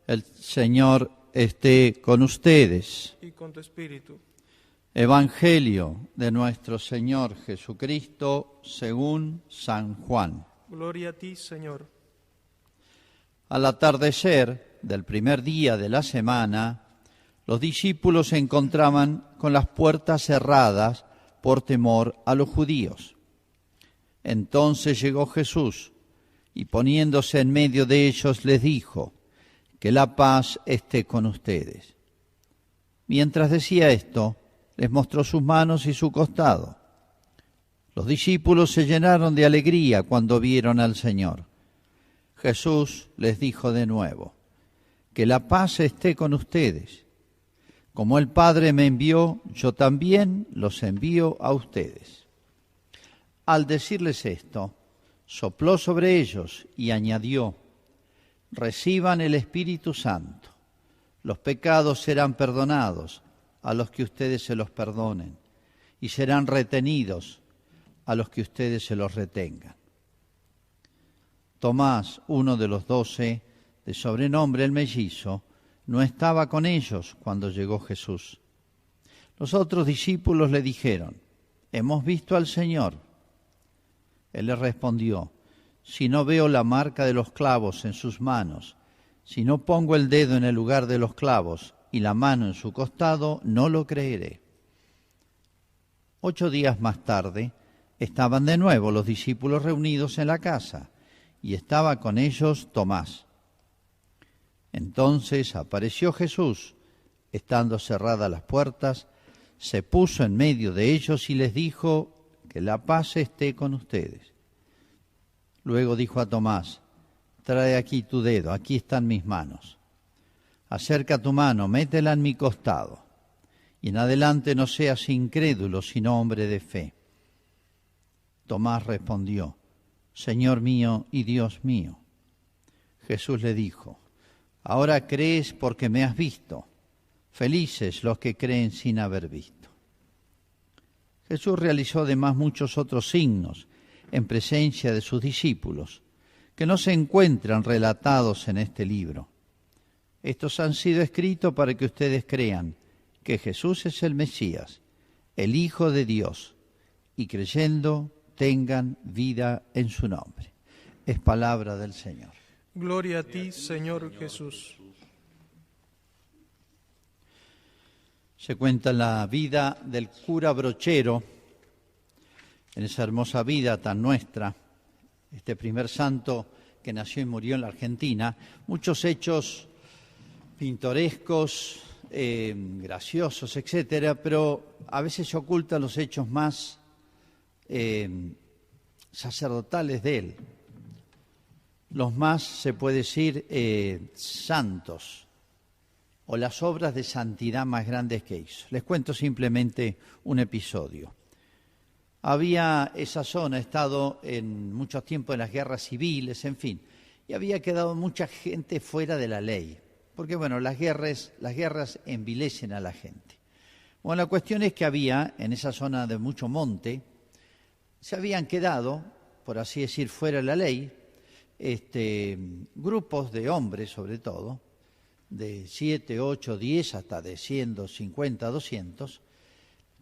El Señor esté con ustedes. Y con tu espíritu. Evangelio de nuestro Señor Jesucristo según San Juan. Gloria a ti, Señor. Al atardecer del primer día de la semana, los discípulos se encontraban con las puertas cerradas por temor a los judíos. Entonces llegó Jesús y poniéndose en medio de ellos les dijo: que la paz esté con ustedes. Mientras decía esto, les mostró sus manos y su costado. Los discípulos se llenaron de alegría cuando vieron al Señor. Jesús les dijo de nuevo: que la paz esté con ustedes. Como el Padre me envió, yo también los envío a ustedes. Al decirles esto, sopló sobre ellos y añadió: reciban el Espíritu Santo. Los pecados serán perdonados a los que ustedes se los perdonen, y serán retenidos a los que ustedes se los retengan. Tomás, uno de los 12, de sobrenombre el mellizo, no estaba con ellos cuando llegó Jesús. Los otros discípulos le dijeron: hemos visto al Señor. Él les respondió: si no veo la marca de los clavos en sus manos, si no pongo el dedo en el lugar de los clavos y la mano en su costado, no lo creeré. 8 días más tarde, estaban de nuevo los discípulos reunidos en la casa, y estaba con ellos Tomás. Entonces apareció Jesús, estando cerradas las puertas, se puso en medio de ellos y les dijo: que la paz esté con ustedes. Luego dijo a Tomás: trae aquí tu dedo, aquí están mis manos. Acerca tu mano, métela en mi costado, y en adelante no seas incrédulo, sino hombre de fe. Tomás respondió: Señor mío y Dios mío. Jesús le dijo: ahora crees porque me has visto. Felices los que creen sin haber visto. Jesús realizó además muchos otros signos en presencia de sus discípulos, que no se encuentran relatados en este libro. Estos han sido escritos para que ustedes crean que Jesús es el Mesías, el Hijo de Dios, y creyendo tengan vida en su nombre. Es palabra del Señor. Gloria a ti, Señor Jesús. Se cuenta la vida del cura Brochero, en esa hermosa vida tan nuestra, este primer santo que nació y murió en la Argentina, muchos hechos pintorescos, graciosos, etcétera, pero a veces se ocultan los hechos más sacerdotales de él, los más, se puede decir, santos, o las obras de santidad más grandes que hizo. Les cuento simplemente un episodio. Esa zona ha estado en mucho tiempo en las guerras civiles, en fin, y había quedado mucha gente fuera de la ley, porque bueno, las guerras envilecen a la gente. Bueno, la cuestión es que había, en esa zona de mucho monte, se habían quedado, por así decir, fuera de la ley, grupos de hombres sobre todo, de 7, 8, 10, hasta de 100, 50, 200,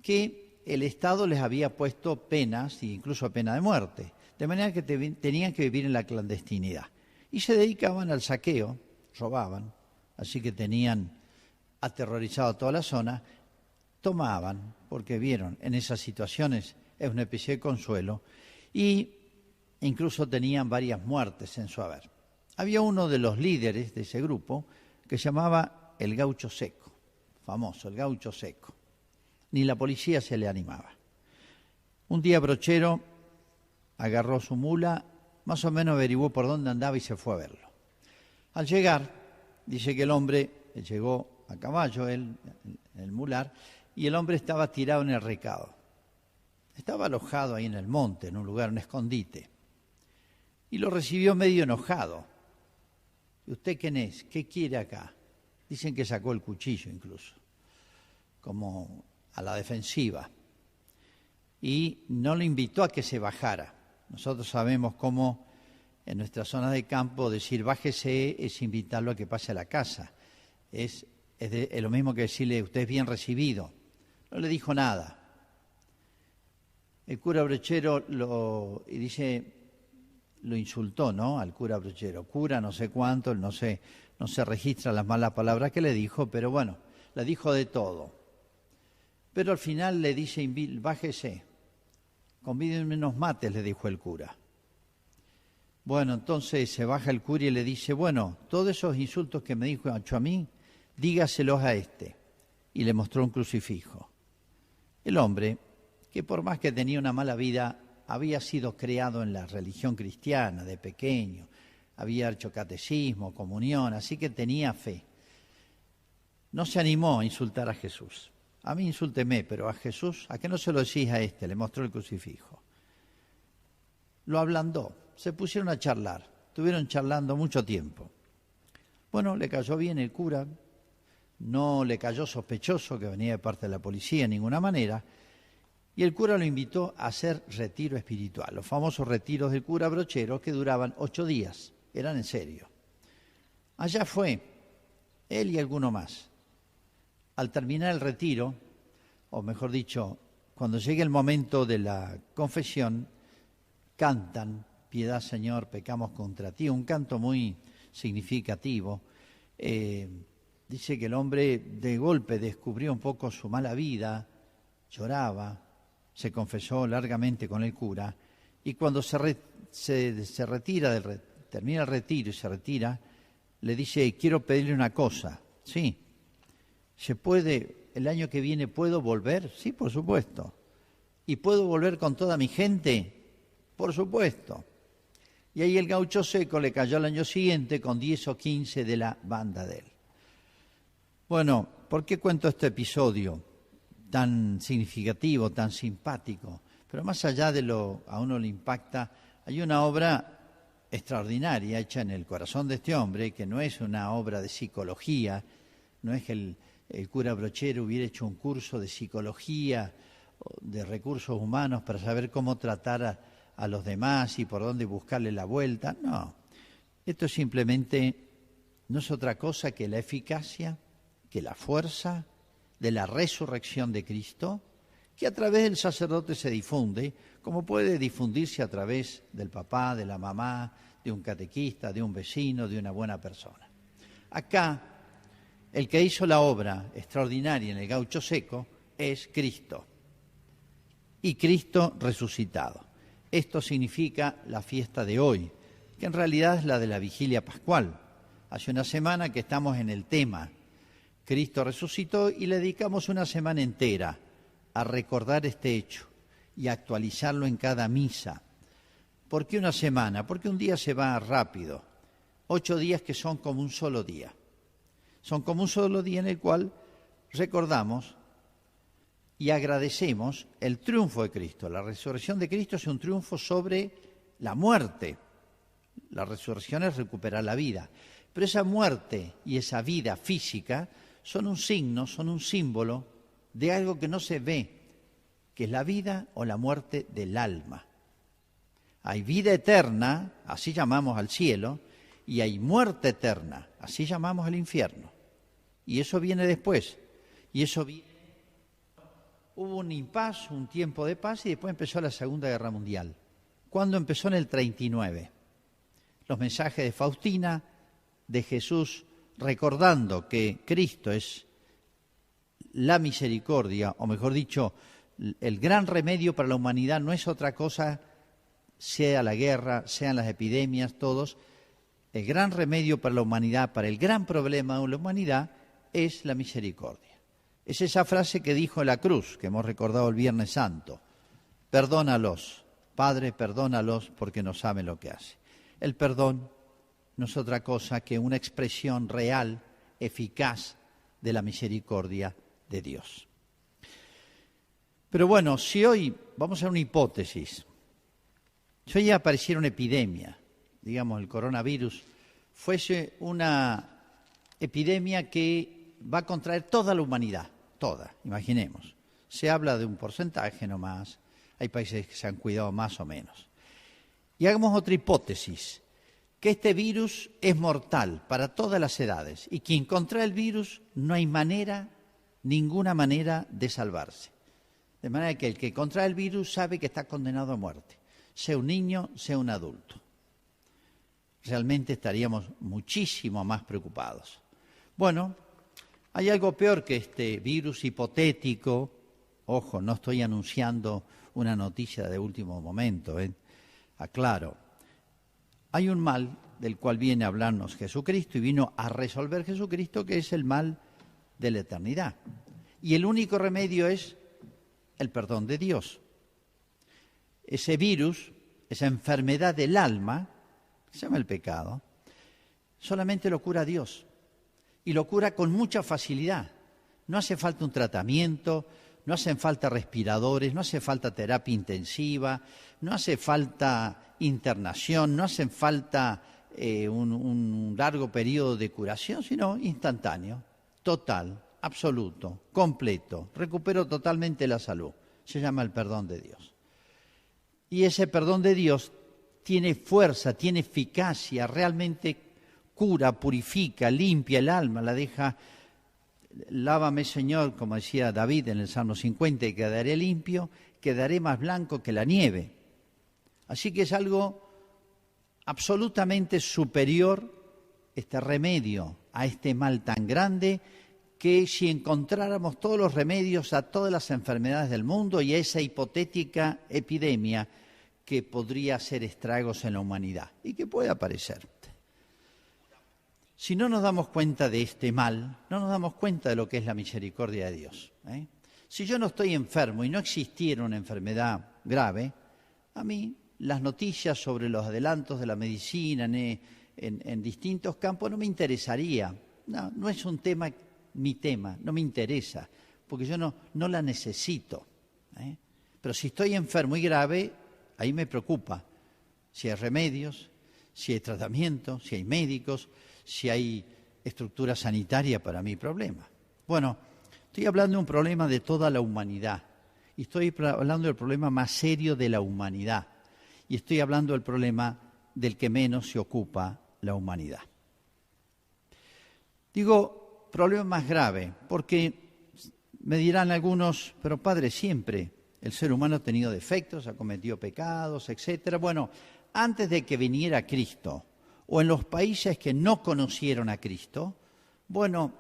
que el Estado les había puesto penas, incluso pena de muerte, de manera que tenían que vivir en la clandestinidad. Y se dedicaban al saqueo, robaban, así que tenían aterrorizado toda la zona, tomaban, porque vieron en esas situaciones, es una especie de consuelo, y incluso tenían varias muertes en su haber. Había uno de los líderes de ese grupo que se llamaba el Gaucho Seco, famoso, el Gaucho Seco. Ni la policía se le animaba. Un día Brochero agarró su mula, más o menos averiguó por dónde andaba y se fue a verlo. Al llegar, dice que el hombre llegó a caballo, el mular, y el hombre estaba tirado en el recado. Estaba alojado ahí en el monte, en un lugar, un escondite. Y lo recibió medio enojado. ¿Y usted quién es? ¿Qué quiere acá? Dicen que sacó el cuchillo incluso, como a la defensiva. Y no le invitó a que se bajara. Nosotros sabemos cómo En nuestras zonas de campo, decir bájese es invitarlo a que pase a la casa. Es lo mismo que decirle, usted es bien recibido. No le dijo nada. El cura Brochero lo insultó, ¿no? Al cura Brochero. Cura no sé cuánto, no se registra las malas palabras que le dijo, pero bueno, le dijo de todo. Pero al final le dice, bájese, convídenme unos mates, le dijo el cura. Bueno, entonces se baja el cura y le dice, bueno, todos esos insultos que me dijo a mí, dígaselos a este. Y le mostró un crucifijo. El hombre, que por más que tenía una mala vida, había sido criado en la religión cristiana de pequeño, había hecho catecismo, comunión, así que tenía fe. No se animó a insultar a Jesús. A mí insúlteme, pero a Jesús, ¿a qué no se lo decís a este? Le mostró el crucifijo. Lo ablandó, se pusieron a charlar, estuvieron charlando mucho tiempo. Bueno, le cayó bien el cura, no le cayó sospechoso que venía de parte de la policía en ninguna manera, y el cura lo invitó a hacer retiro espiritual, los famosos retiros del cura Brochero que duraban 8 días, eran en serio. Allá fue, él y alguno más. Al terminar el retiro, o mejor dicho, cuando llegue el momento de la confesión, cantan, piedad Señor, pecamos contra ti, un canto muy significativo. Dice que el hombre de golpe descubrió un poco su mala vida, lloraba, se confesó largamente con el cura, y cuando termina el retiro y se retira, le dice, quiero pedirle una cosa. Sí, ¿se puede, el año que viene puedo volver? Sí, por supuesto. ¿Y puedo volver con toda mi gente? Por supuesto. Y ahí el gaucho seco le cayó al año siguiente con 10 o 15 de la banda de él. Bueno, ¿por qué cuento este episodio tan significativo, tan simpático? Pero más allá de lo a uno le impacta, hay una obra extraordinaria hecha en el corazón de este hombre, que no es una obra de psicología, no es que el cura Brochero hubiera hecho un curso de psicología, de recursos humanos para saber cómo tratar a los demás y por dónde buscarle la vuelta. No, esto simplemente no es otra cosa que la eficacia, que la fuerza de la resurrección de Cristo, que a través del sacerdote se difunde, como puede difundirse a través del papá, de la mamá, de un catequista, de un vecino, de una buena persona. Acá, el que hizo la obra extraordinaria en el gaucho seco es Cristo, y Cristo resucitado. Esto significa la fiesta de hoy, que en realidad es la de la vigilia pascual. Hace una semana que estamos en el tema, Cristo resucitó, y le dedicamos una semana entera a recordar este hecho y a actualizarlo en cada misa. ¿Por qué una semana? Porque un día se va rápido. 8 días que son como un solo día. Son como un solo día en el cual recordamos y agradecemos el triunfo de Cristo. La resurrección de Cristo es un triunfo sobre la muerte. La resurrección es recuperar la vida. Pero esa muerte y esa vida física son un signo, son un símbolo de algo que no se ve, que es la vida o la muerte del alma. Hay vida eterna, así llamamos al cielo, y hay muerte eterna, así llamamos al infierno. Y eso viene después. Y eso viene. Hubo un impas, un tiempo de paz, y después empezó la Segunda Guerra Mundial. ¿Cuándo empezó? En el 39. Los mensajes de Faustina, de Jesús, recordando que Cristo es la misericordia, o mejor dicho, el gran remedio para la humanidad, no es otra cosa, sea la guerra, sean las epidemias, todos. El gran remedio para la humanidad, para el gran problema de la humanidad, es la misericordia. Es esa frase que dijo en la cruz, que hemos recordado el Viernes Santo. Perdónalos, Padre, perdónalos porque no saben lo que hacen. El perdón no es otra cosa que una expresión real, eficaz de la misericordia de Dios. Pero bueno, si hoy, vamos a hacer una hipótesis, si hoy apareciera una epidemia, digamos el coronavirus, fuese una epidemia que va a contraer toda la humanidad, toda, imaginemos. Se habla de un porcentaje nomás, hay países que se han cuidado más o menos. Y hagamos otra hipótesis. que este virus es mortal para todas las edades y quien contrae el virus no hay manera, ninguna manera de salvarse. De manera que el que contrae el virus sabe que está condenado a muerte, sea un niño, sea un adulto. Realmente estaríamos muchísimo más preocupados. Bueno, hay algo peor que este virus hipotético. Ojo, no estoy anunciando una noticia de último momento, aclaro. Hay un mal del cual viene a hablarnos Jesucristo y vino a resolver Jesucristo, que es el mal de la eternidad. Y el único remedio es el perdón de Dios. Ese virus, esa enfermedad del alma, que se llama el pecado, solamente lo cura Dios. Y lo cura con mucha facilidad. No hace falta un tratamiento, no hacen falta respiradores, no hace falta terapia intensiva, no hace falta internación, no hace falta un largo periodo de curación, sino instantáneo, total, absoluto, completo. Recupero totalmente la salud. Se llama el perdón de Dios. Y ese perdón de Dios tiene fuerza, tiene eficacia, realmente cura, purifica, limpia el alma, la deja. Lávame, Señor, como decía David en el Salmo 50, y quedaré limpio, quedaré más blanco que la nieve. Así que es algo absolutamente superior, este remedio a este mal tan grande, que si encontráramos todos los remedios a todas las enfermedades del mundo y a esa hipotética epidemia que podría hacer estragos en la humanidad y que puede aparecer. Si no nos damos cuenta de este mal, no nos damos cuenta de lo que es la misericordia de Dios. Si yo no estoy enfermo y no existiera una enfermedad grave, a mí las noticias sobre los adelantos de la medicina en distintos campos no me interesaría. No es un tema, mi tema, no me interesa, porque yo no la necesito. Pero si estoy enfermo y grave, ahí me preocupa. Si hay remedios, si hay tratamiento, si hay médicos, si hay estructura sanitaria para mi problema. Bueno, estoy hablando de un problema de toda la humanidad. Y estoy hablando del problema más serio de la humanidad. Y estoy hablando del problema del que menos se ocupa la humanidad. Digo, problema más grave, porque me dirán algunos, pero padre, siempre el ser humano ha tenido defectos, ha cometido pecados, etcétera. Bueno, antes de que viniera Cristo, o en los países que no conocieron a Cristo, bueno,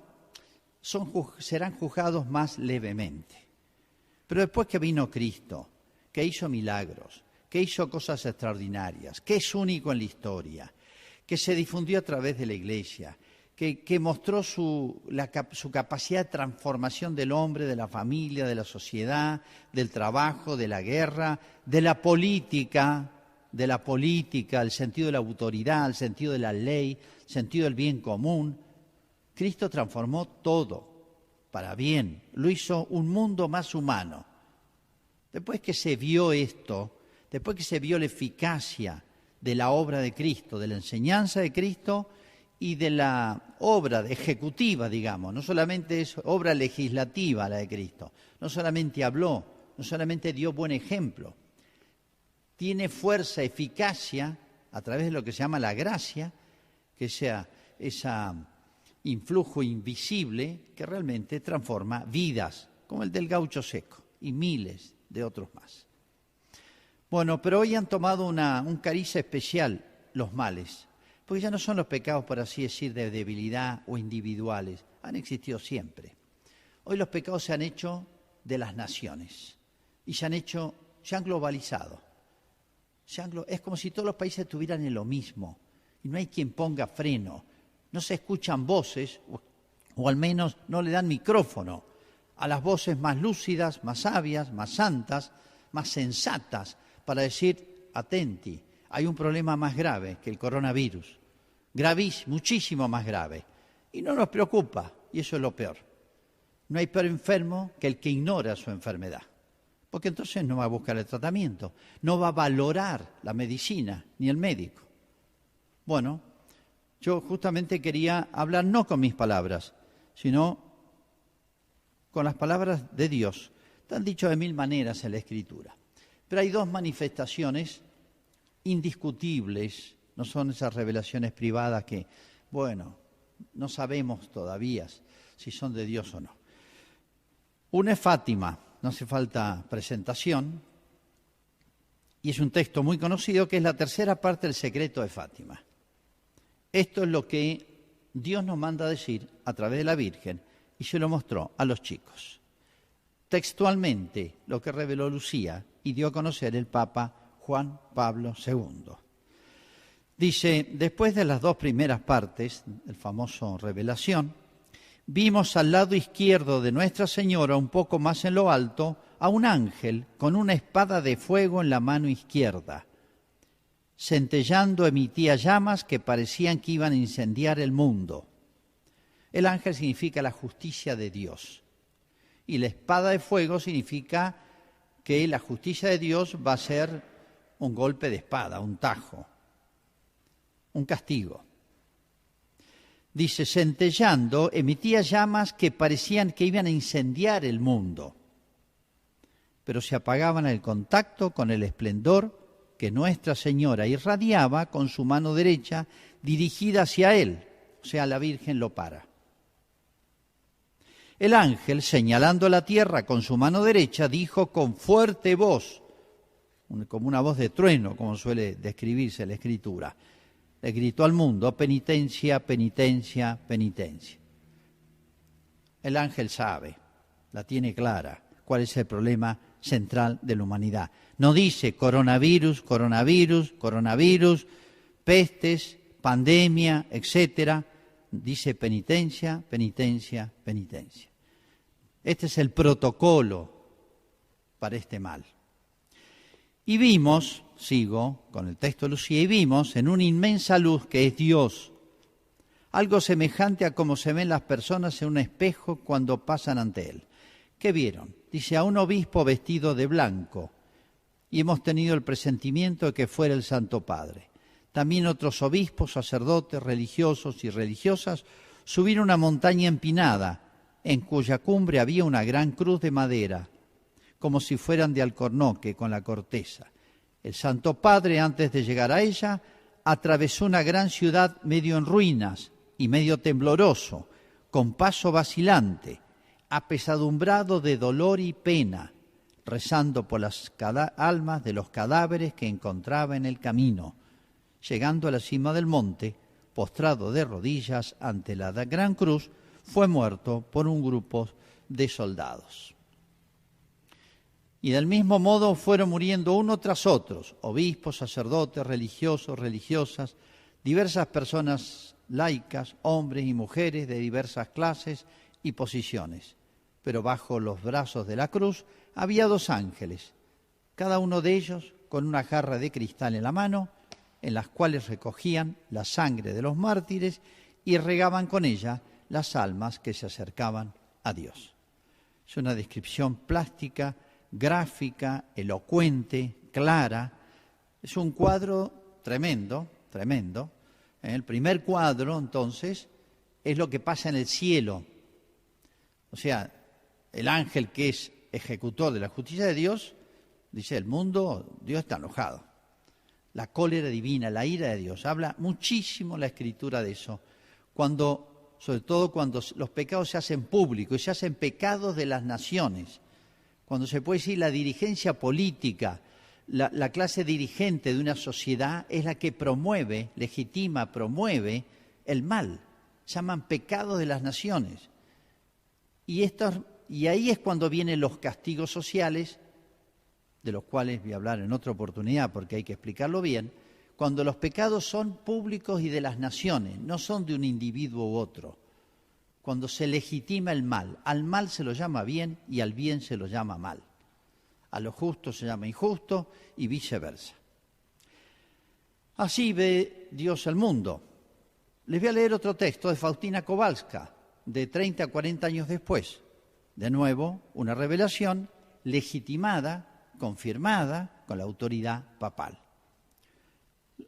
serán juzgados más levemente. Pero después que vino Cristo, que hizo milagros, que hizo cosas extraordinarias, que es único en la historia, que se difundió a través de la Iglesia, que mostró su capacidad de transformación del hombre, de la familia, de la sociedad, del trabajo, de la guerra, de la política, el sentido de la autoridad, el sentido de la ley, el sentido del bien común. Cristo transformó todo para bien, lo hizo un mundo más humano. Después que se vio esto, después que se vio la eficacia de la obra de Cristo, de la enseñanza de Cristo y de la obra ejecutiva, digamos, no solamente es obra legislativa la de Cristo, no solamente habló, no solamente dio buen ejemplo, tiene fuerza, eficacia, a través de lo que se llama la gracia, que sea ese influjo invisible que realmente transforma vidas, como el del gaucho seco y miles de otros más. Bueno, pero hoy han tomado un cariz especial los males, porque ya no son los pecados, por así decir, de debilidad o individuales, han existido siempre. Hoy los pecados se han hecho de las naciones y se han globalizado. Es como si todos los países estuvieran en lo mismo y no hay quien ponga freno. No se escuchan voces, o al menos no le dan micrófono a las voces más lúcidas, más sabias, más santas, más sensatas, para decir, atenti, hay un problema más grave que el coronavirus, gravísimo, muchísimo más grave, y no nos preocupa, y eso es lo peor. No hay peor enfermo que el que ignora su enfermedad, porque entonces no va a buscar el tratamiento, no va a valorar la medicina ni el médico. Bueno, yo justamente quería hablar no con mis palabras, sino con las palabras de Dios. Están dicho de mil maneras en la Escritura. Pero hay dos manifestaciones indiscutibles no son esas revelaciones privadas que, bueno, no sabemos todavía si son de Dios o no. Una es Fátima, no hace falta presentación, y es un texto muy conocido que es la tercera parte del secreto de Fátima. Esto es lo que Dios nos manda a decir a través de la Virgen y se lo mostró a los chicos. Textualmente lo que reveló Lucía y dio a conocer el Papa Juan Pablo II. Dice, después de las dos primeras partes, el famoso Revelación, vimos al lado izquierdo de Nuestra Señora, un poco más en lo alto, a un ángel con una espada de fuego en la mano izquierda. Centellando emitía llamas que parecían que iban a incendiar el mundo. El ángel significa la justicia de Dios. Y la espada de fuego significa que la justicia de Dios va a ser un golpe de espada, un tajo, un castigo. Dice, centellando, emitía llamas que parecían que iban a incendiar el mundo, pero se apagaban al contacto con el esplendor que Nuestra Señora irradiaba con su mano derecha dirigida hacia él, o sea, la Virgen lo para. El ángel, señalando la tierra con su mano derecha, dijo con fuerte voz, como una voz de trueno, como suele describirse en la Escritura, le gritó al mundo, penitencia, penitencia, penitencia. El ángel sabe, la tiene clara, cuál es el problema central de la humanidad. No dice coronavirus, coronavirus, coronavirus, pestes, pandemia, etcétera. Dice penitencia, penitencia, penitencia. Este es el protocolo para este mal. Y vimos, sigo con el texto de Lucía, y vimos en una inmensa luz que es Dios, algo semejante a como se ven las personas en un espejo cuando pasan ante él. ¿Qué vieron? Dice, a un obispo vestido de blanco, y hemos tenido el presentimiento de que fuera el Santo Padre. También otros obispos, sacerdotes, religiosos y religiosas subieron una montaña empinada, en cuya cumbre había una gran cruz de madera, como si fueran de alcornoque con la corteza. El Santo Padre, antes de llegar a ella, atravesó una gran ciudad medio en ruinas y medio tembloroso, con paso vacilante, apesadumbrado de dolor y pena, rezando por las almas de los cadáveres que encontraba en el camino. Llegando a la cima del monte, postrado de rodillas ante la gran cruz, fue muerto por un grupo de soldados. Y del mismo modo fueron muriendo uno tras otros, obispos, sacerdotes, religiosos, religiosas, diversas personas laicas, hombres y mujeres de diversas clases y posiciones. Pero bajo los brazos de la cruz había dos ángeles, cada uno de ellos con una jarra de cristal en la mano, en las cuales recogían la sangre de los mártires y regaban con ella las almas que se acercaban a Dios. Es una descripción plástica, gráfica, elocuente, clara. Es un cuadro tremendo, tremendo. El primer cuadro, entonces, es lo que pasa en el cielo. O sea, el ángel que es ejecutor de la justicia de Dios, dice, el mundo, Dios está enojado. La cólera divina, la ira de Dios. Habla muchísimo la Escritura de eso. Sobre todo cuando los pecados se hacen públicos y se hacen pecados de las naciones. Cuando se puede decir la dirigencia política, la clase dirigente de una sociedad es la que promueve, legitima, promueve el mal. Llaman pecados de las naciones. Y ahí es cuando vienen los castigos sociales, de los cuales voy a hablar en otra oportunidad porque hay que explicarlo bien, cuando los pecados son públicos y de las naciones, no son de un individuo u otro. Cuando se legitima el mal, al mal se lo llama bien y al bien se lo llama mal. A lo justo se llama injusto y viceversa. Así ve Dios el mundo. Les voy a leer otro texto de Faustina Kowalska, de 30 a 40 años después. De nuevo, una revelación legitimada, confirmada con la autoridad papal.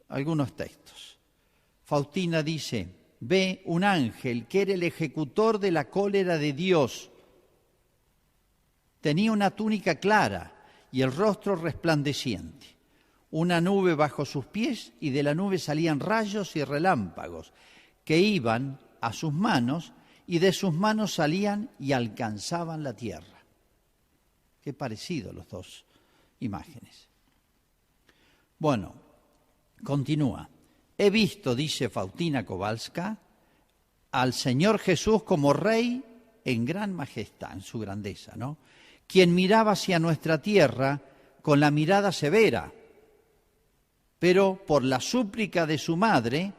Algunos textos. Faustina dice, ve un ángel que era el ejecutor de la cólera de Dios. Tenía una túnica clara y el rostro resplandeciente. una nube bajo sus pies, y de la nube salían rayos y relámpagos que iban a sus manos, y de sus manos salían y alcanzaban la tierra. Qué parecido las dos imágenes. Bueno, continúa. He visto, dice Faustina Kowalska, al Señor Jesús como Rey en gran majestad, en su grandeza, ¿no? Quien miraba hacia nuestra tierra con la mirada severa, pero por la súplica de su madre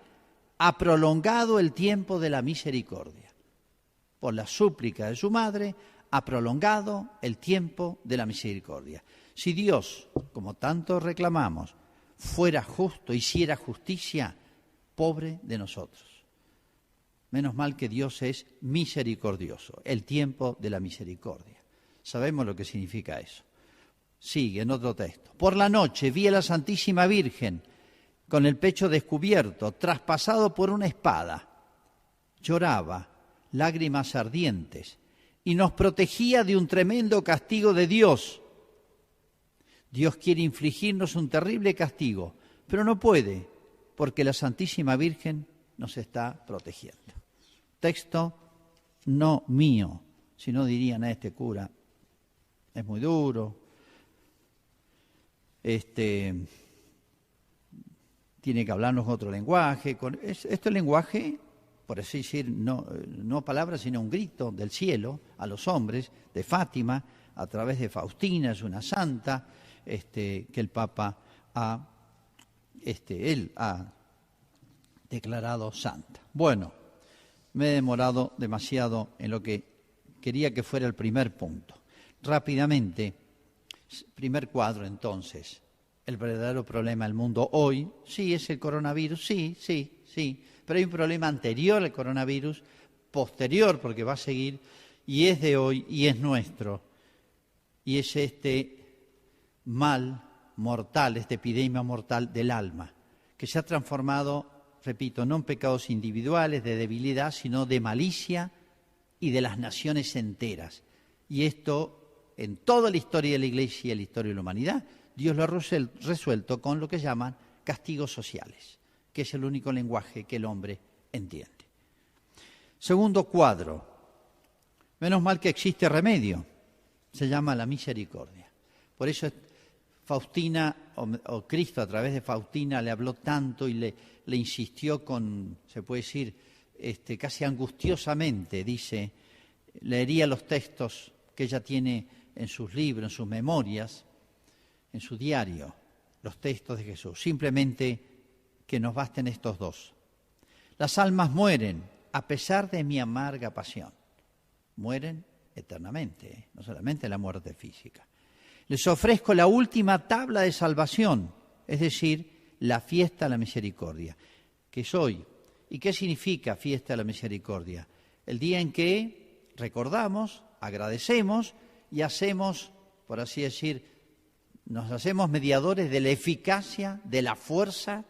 ha prolongado el tiempo de la misericordia. Por la súplica de su madre ha prolongado el tiempo de la misericordia. Si Dios, como tanto reclamamos, fuera justo, hiciera justicia, pobre de nosotros. Menos mal que Dios es misericordioso, el tiempo de la misericordia. Sabemos lo que significa eso. Sigue en otro texto. Por la noche vi a la Santísima Virgen con el pecho descubierto, traspasado por una espada. Lloraba, lágrimas ardientes, y nos protegía de un tremendo castigo de Dios. Dios quiere infligirnos un terrible castigo, pero no puede, porque la Santísima Virgen nos está protegiendo. Texto no mío, si no dirían a este cura, es muy duro, tiene que hablarnos otro lenguaje. Este lenguaje, por así decir, no palabras, sino un grito del cielo a los hombres, de Fátima, a través de Faustina, es una santa, que el Papa él ha declarado santa. Bueno, me he demorado demasiado en lo que quería que fuera el primer punto. Rápidamente, primer cuadro entonces, el verdadero problema del mundo hoy, sí es el coronavirus, sí, pero hay un problema anterior al coronavirus, posterior porque va a seguir, y es de hoy y es nuestro, y es este mal mortal, esta epidemia mortal del alma, que se ha transformado, repito, no en pecados individuales de debilidad, sino de malicia y de las naciones enteras. Y esto, en toda la historia de la Iglesia y la historia de la humanidad, Dios lo ha resuelto con lo que llaman castigos sociales, que es el único lenguaje que el hombre entiende. Segundo cuadro, menos mal que existe remedio, se llama la misericordia. Por eso Faustina, o Cristo a través de Faustina le habló tanto y le insistió con, se puede decir, casi angustiosamente, dice, leería los textos que ella tiene en sus libros, en sus memorias, en su diario, los textos de Jesús. Simplemente que nos basten estos dos. Las almas mueren a pesar de mi amarga pasión. Mueren eternamente, no solamente la muerte física. Les ofrezco la última tabla de salvación, es decir, la fiesta de la misericordia, que es hoy. ¿Y qué significa fiesta de la misericordia? El día en que recordamos, agradecemos y hacemos, por así decir, nos hacemos mediadores de la eficacia, de la fuerza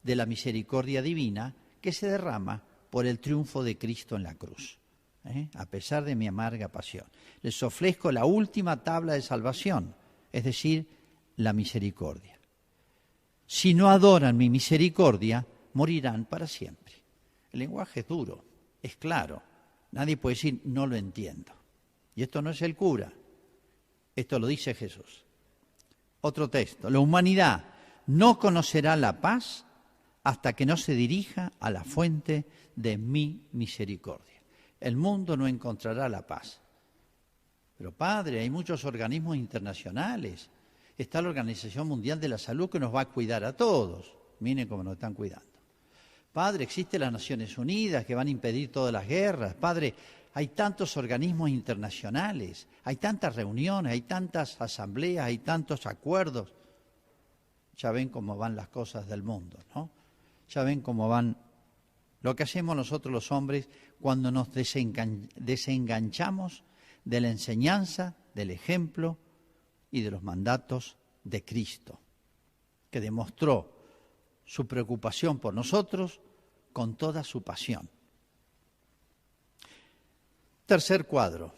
de la misericordia divina que se derrama por el triunfo de Cristo en la cruz. A pesar de mi amarga pasión. Les ofrezco la última tabla de salvación, es decir, la misericordia. Si no adoran mi misericordia, morirán para siempre. El lenguaje es duro, es claro. Nadie puede decir, no lo entiendo. Y esto no es el cura, esto lo dice Jesús. Otro texto, la humanidad no conocerá la paz hasta que no se dirija a la fuente de mi misericordia. El mundo no encontrará la paz. Pero Padre, hay muchos organismos internacionales. Está la Organización Mundial de la Salud que nos va a cuidar a todos. Miren cómo nos están cuidando. Padre, existen las Naciones Unidas que van a impedir todas las guerras. Padre, hay tantos organismos internacionales, hay tantas reuniones, hay tantas asambleas, hay tantos acuerdos. Ya ven cómo van las cosas del mundo, ¿no? Ya ven cómo van lo que hacemos nosotros los hombres cuando nos desenganchamos de la enseñanza, del ejemplo y de los mandatos de Cristo, que demostró su preocupación por nosotros con toda su pasión. Tercer cuadro,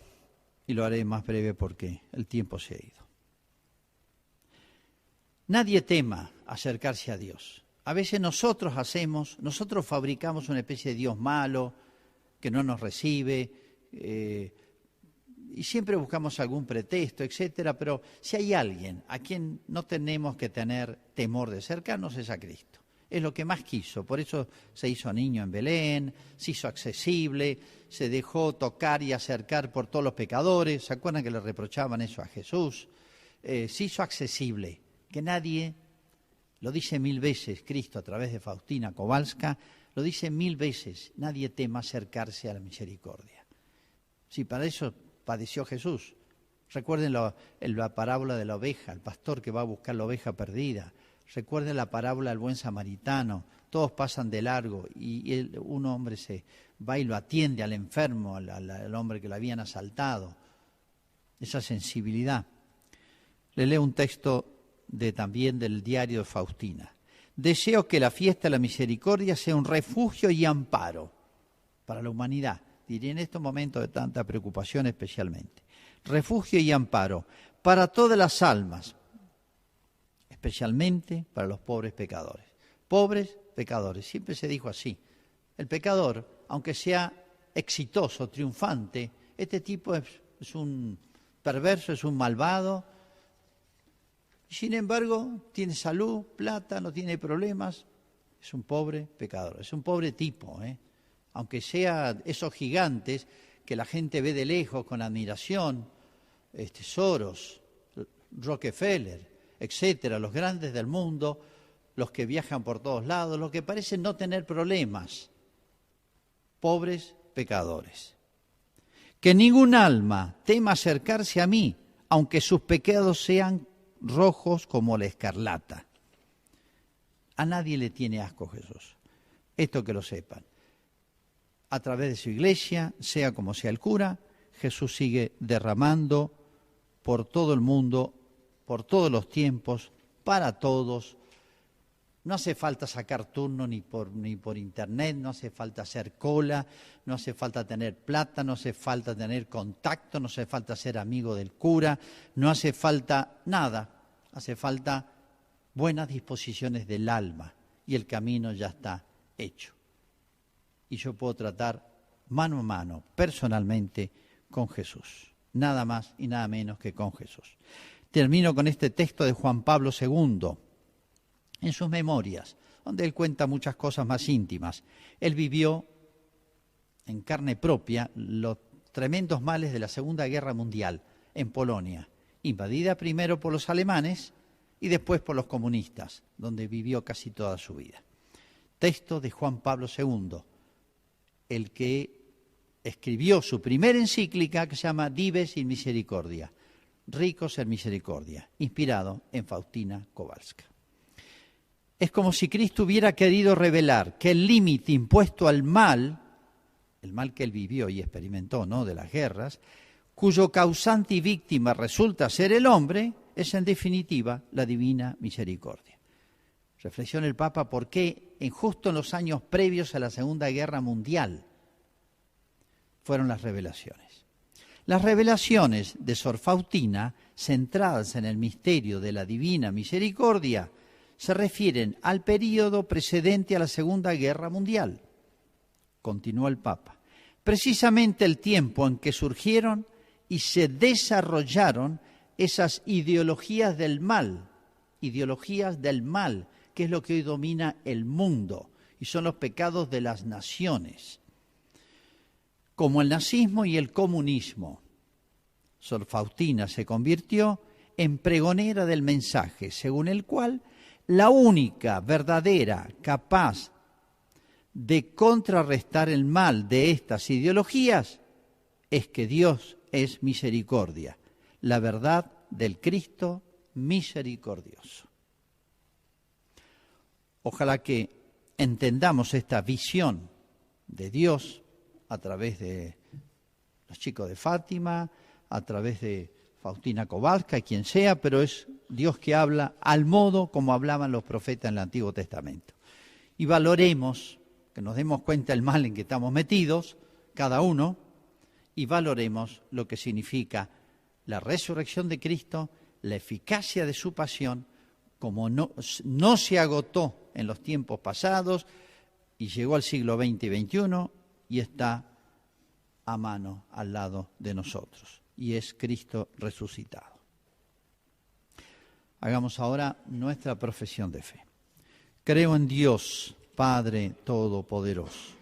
y lo haré más breve porque el tiempo se ha ido. Nadie tema acercarse a Dios. A veces nosotros fabricamos una especie de Dios malo, que no nos recibe, y siempre buscamos algún pretexto, etcétera, pero si hay alguien a quien no tenemos que tener temor de acercarnos es a Cristo. Es lo que más quiso, por eso se hizo niño en Belén, se hizo accesible, se dejó tocar y acercar por todos los pecadores. ¿Se acuerdan que le reprochaban eso a Jesús? Se hizo accesible, que nadie, lo dice 1000 veces Cristo a través de Faustina Kowalska, lo dice 1000 veces, nadie tema acercarse a la misericordia. Sí, para eso padeció Jesús. Recuerden la parábola de la oveja, el pastor que va a buscar la oveja perdida. Recuerden la parábola del buen samaritano. Todos pasan de largo y un hombre se va y lo atiende al enfermo, al hombre que lo habían asaltado. Esa sensibilidad. Le leo un texto también del diario de Faustina. Deseo que la fiesta de la misericordia sea un refugio y amparo para la humanidad. Diría en estos momentos de tanta preocupación especialmente. Refugio y amparo para todas las almas, especialmente para los pobres pecadores. Pobres pecadores, siempre se dijo así. El pecador, aunque sea exitoso, triunfante, este tipo es un perverso, es un malvado. Sin embargo, tiene salud, plata, no tiene problemas. Es un pobre pecador, es un pobre tipo, aunque sea esos gigantes que la gente ve de lejos con admiración, Soros, Rockefeller, etcétera, los grandes del mundo, los que viajan por todos lados, los que parecen no tener problemas, pobres pecadores. Que ningún alma tema acercarse a mí, aunque sus pecados sean rojos como la escarlata. A nadie le tiene asco Jesús. Esto que lo sepan. A través de su iglesia, sea como sea el cura, Jesús sigue derramando por todo el mundo, por todos los tiempos, para todos. No hace falta sacar turno ni por internet, no hace falta hacer cola, no hace falta tener plata, no hace falta tener contacto, no hace falta ser amigo del cura, no hace falta nada, hace falta buenas disposiciones del alma y el camino ya está hecho. Y yo puedo tratar mano a mano, personalmente, con Jesús. Nada más y nada menos que con Jesús. Termino con este texto de Juan Pablo II, en sus memorias, donde él cuenta muchas cosas más íntimas. Él vivió en carne propia los tremendos males de la Segunda Guerra Mundial en Polonia, invadida primero por los alemanes y después por los comunistas, donde vivió casi toda su vida. Texto de Juan Pablo II, el que escribió su primera encíclica que se llama Dives in Misericordia, ricos en misericordia, inspirado en Faustina Kowalska. Es como si Cristo hubiera querido revelar que el límite impuesto al mal, el mal que él vivió y experimentó, ¿no?, de las guerras, cuyo causante y víctima resulta ser el hombre, es en definitiva la divina misericordia. Reflexiona el Papa por qué justo en los años previos a la Segunda Guerra Mundial fueron las revelaciones. Las revelaciones de Sor Faustina, centradas en el misterio de la divina misericordia, se refieren al período precedente a la Segunda Guerra Mundial. Continuó el Papa. Precisamente el tiempo en que surgieron y se desarrollaron esas ideologías del mal, que es lo que hoy domina el mundo, y son los pecados de las naciones, como el nazismo y el comunismo. Sor Faustina se convirtió en pregonera del mensaje, según el cual la única verdadera capaz de contrarrestar el mal de estas ideologías es que Dios es misericordia, la verdad del Cristo misericordioso. Ojalá que entendamos esta visión de Dios a través de los chicos de Fátima, a través de Faustina Kowalska, quien sea, pero es Dios que habla al modo como hablaban los profetas en el Antiguo Testamento. Y valoremos, que nos demos cuenta del mal en que estamos metidos, cada uno, y valoremos lo que significa la resurrección de Cristo, la eficacia de su pasión, como no se agotó en los tiempos pasados y llegó al siglo XX y XXI y está a mano al lado de nosotros, y es Cristo resucitado. Hagamos ahora nuestra profesión de fe. Creo en Dios, Padre Todopoderoso,